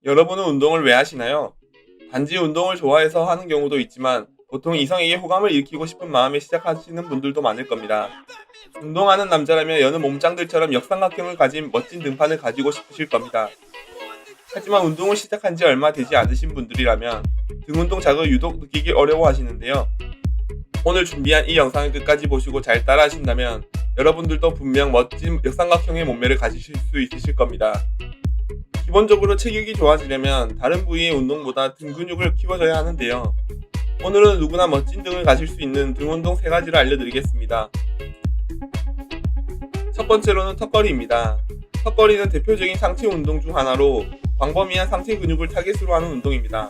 여러분은 운동을 왜 하시나요? 단지 운동을 좋아해서 하는 경우도 있지만 보통 이성에게 호감을 일으키고 싶은 마음에 시작하시는 분들도 많을 겁니다. 운동하는 남자라면 여느 몸짱들처럼 역삼각형을 가진 멋진 등판을 가지고 싶으실 겁니다. 하지만 운동을 시작한 지 얼마 되지 않으신 분들이라면 등 운동 자극을 유독 느끼기 어려워하시는데요. 오늘 준비한 이 영상을 끝까지 보시고 잘 따라하신다면 여러분들도 분명 멋진 역삼각형의 몸매를 가지실 수 있으실 겁니다. 기본적으로 체격이 좋아지려면 다른 부위의 운동보다 등 근육을 키워줘야 하는데요. 오늘은 누구나 멋진 등을 가질 수 있는 등 운동 3가지를 알려드리겠습니다. 첫 번째로는 턱걸이입니다. 턱걸이는 대표적인 상체 운동 중 하나로 광범위한 상체 근육을 타겟으로 하는 운동입니다.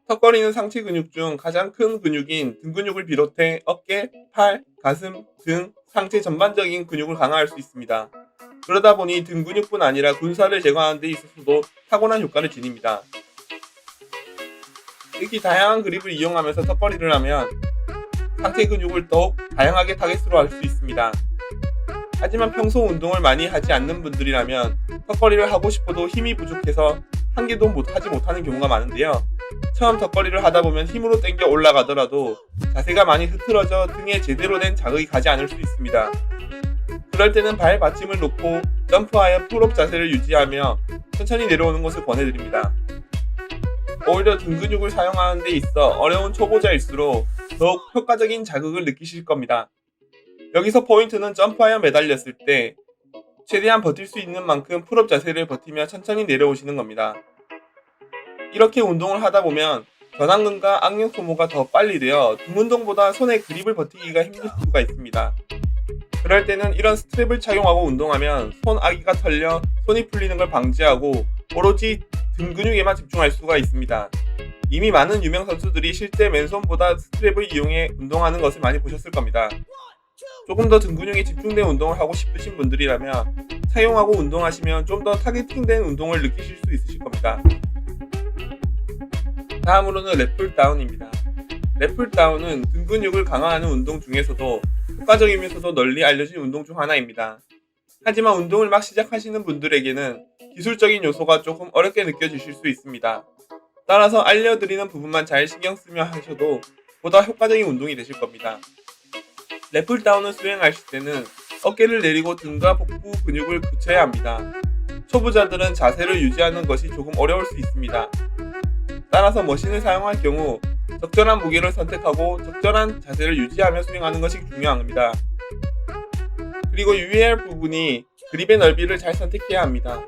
턱걸이는 상체 근육 중 가장 큰 근육인 등 근육을 비롯해 어깨, 팔, 가슴, 등, 상체 전반적인 근육을 강화할 수 있습니다. 그러다 보니 등 근육뿐 아니라 군살을 제거하는 데 있어서도 탁월한 효과를 지닙니다. 특히 다양한 그립을 이용하면서 턱걸이를 하면 상체 근육을 더욱 다양하게 타겟으로 할 수 있습니다. 하지만 평소 운동을 많이 하지 않는 분들이라면 턱걸이를 하고 싶어도 힘이 부족해서 한 개도 하지 못하는 경우가 많은데요. 처음 턱걸이를 하다 보면 힘으로 당겨 올라가더라도 자세가 많이 흐트러져 등에 제대로 된 자극이 가지 않을 수 있습니다. 그럴 때는 발 받침을 놓고 점프하여 풀업 자세를 유지하며 천천히 내려오는 것을 권해드립니다. 오히려 등 근육을 사용하는 데 있어 어려운 초보자일수록 더욱 효과적인 자극을 느끼실 겁니다. 여기서 포인트는 점프하여 매달렸을 때 최대한 버틸 수 있는 만큼 풀업 자세를 버티며 천천히 내려오시는 겁니다. 이렇게 운동을 하다 보면 전완근과 악력 소모가 더 빨리 되어 등 운동보다 손의 그립을 버티기가 힘들 수가 있습니다. 그럴 때는 이런 스트랩을 착용하고 운동하면 손 아기가 털려 손이 풀리는 걸 방지하고 오로지 등 근육에만 집중할 수가 있습니다. 이미 많은 유명 선수들이 실제 맨손보다 스트랩을 이용해 운동하는 것을 많이 보셨을 겁니다. 조금 더 등 근육에 집중된 운동을 하고 싶으신 분들이라면 사용하고 운동하시면 좀 더 타겟팅된 운동을 느끼실 수 있으실 겁니다. 다음으로는 랩풀다운입니다. 랩풀다운은 등 근육을 강화하는 운동 중에서도 효과적이면서도 널리 알려진 운동 중 하나입니다. 하지만 운동을 막 시작하시는 분들에게는 기술적인 요소가 조금 어렵게 느껴지실 수 있습니다. 따라서 알려드리는 부분만 잘 신경 쓰며 하셔도 보다 효과적인 운동이 되실 겁니다. 랩풀다운을 수행하실 때는 어깨를 내리고 등과 복부 근육을 굳혀야 합니다. 초보자들은 자세를 유지하는 것이 조금 어려울 수 있습니다. 따라서 머신을 사용할 경우 적절한 무게를 선택하고 적절한 자세를 유지하며 수행하는 것이 중요합니다. 그리고 유의해야 할 부분이 그립의 넓이를 잘 선택해야 합니다.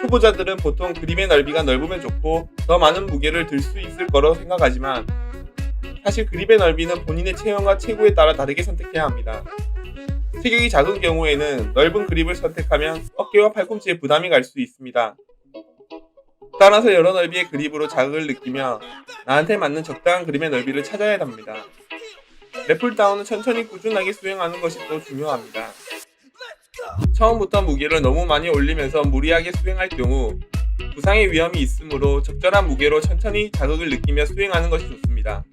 초보자들은 보통 그립의 넓이가 넓으면 좋고 더 많은 무게를 들 수 있을 거로 생각하지만 사실 그립의 넓이는 본인의 체형과 체구에 따라 다르게 선택해야 합니다. 체격이 작은 경우에는 넓은 그립을 선택하면 어깨와 팔꿈치에 부담이 갈 수 있습니다. 따라서 여러 넓이의 그립으로 자극을 느끼며 나한테 맞는 적당한 그립의 넓이를 찾아야 합니다. 랩풀다운은 천천히 꾸준하게 수행하는 것이 또 중요합니다. 처음부터 무게를 너무 많이 올리면서 무리하게 수행할 경우 부상의 위험이 있으므로 적절한 무게로 천천히 자극을 느끼며 수행하는 것이 좋습니다.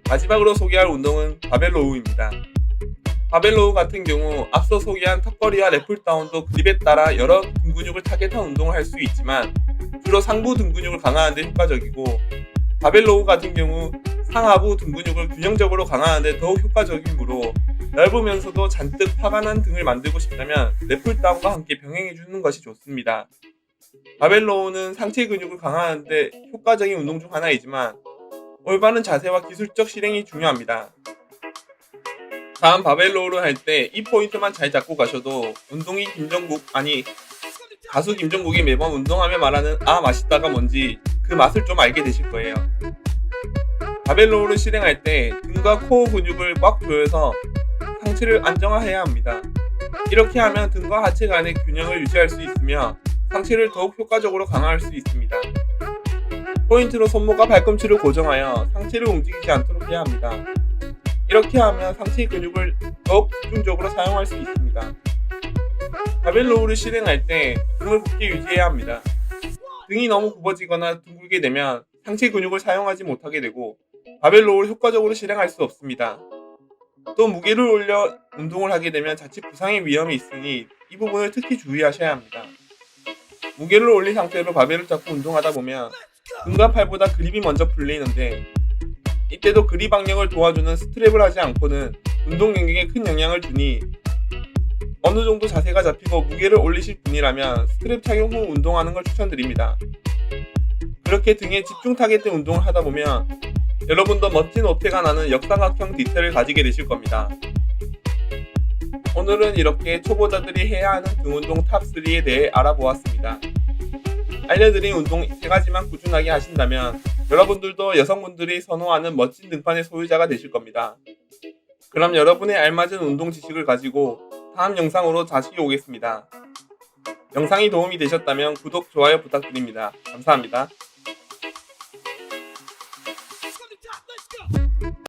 마지막으로 소개할 운동은 바벨로우입니다. 바벨로우 같은 경우 앞서 소개한 턱걸이와 랩풀다운도 그립에 따라 여러 등 근육을 타겟한 운동을 할 수 있지만 주로 상부 등 근육을 강화하는 데 효과적이고 바벨로우 같은 경우 상하부 등 근육을 균형적으로 강화하는 데 더욱 효과적이므로 넓으면서도 잔뜩 화가 난 등을 만들고 싶다면 랩풀다운과 함께 병행해주는 것이 좋습니다. 바벨로우는 상체 근육을 강화하는 데 효과적인 운동 중 하나이지만 올바른 자세와 기술적 실행이 중요합니다. 다음 바벨로우를 할 때 이 포인트만 잘 잡고 가셔도 운동이 가수 김종국이 매번 운동하며 말하는 아 맛있다가 뭔지 그 맛을 좀 알게 되실 거예요. 바벨로우를 실행할 때 등과 코어 근육을 꽉 조여서 상체를 안정화해야 합니다. 이렇게 하면 등과 하체 간의 균형을 유지할 수 있으며 상체를 더욱 효과적으로 강화할 수 있습니다. 포인트로 손목과 발꿈치를 고정하여 상체를 움직이지 않도록 해야 합니다. 이렇게 하면 상체 근육을 더욱 집중적으로 사용할 수 있습니다. 바벨로우를 실행할 때 등을 굳게 유지해야 합니다. 등이 너무 굽어지거나 둥글게 되면 상체 근육을 사용하지 못하게 되고 바벨로우를 효과적으로 실행할 수 없습니다. 또 무게를 올려 운동을 하게 되면 자칫 부상의 위험이 있으니 이 부분을 특히 주의하셔야 합니다. 무게를 올린 상태로 바벨을 잡고 운동하다 보면 등과 팔보다 그립이 먼저 풀리는데, 이때도 그립 악력을 도와주는 스트랩을 하지 않고는 운동 경기에 큰 영향을 주니, 어느 정도 자세가 잡히고 무게를 올리실 분이라면 스트랩 착용 후 운동하는 걸 추천드립니다. 그렇게 등에 집중 타겟된 운동을 하다 보면 여러분도 멋진 오태가 나는 역삼각형 디테일을 가지게 되실 겁니다. 오늘은 이렇게 초보자들이 해야 하는 등 운동 탑3에 대해 알아보았습니다. 알려드린 운동 3가지만 꾸준하게 하신다면 여러분들도 여성분들이 선호하는 멋진 등판의 소유자가 되실 겁니다. 그럼 여러분의 알맞은 운동 지식을 가지고 다음 영상으로 다시 오겠습니다. 영상이 도움이 되셨다면 구독, 좋아요 부탁드립니다. 감사합니다.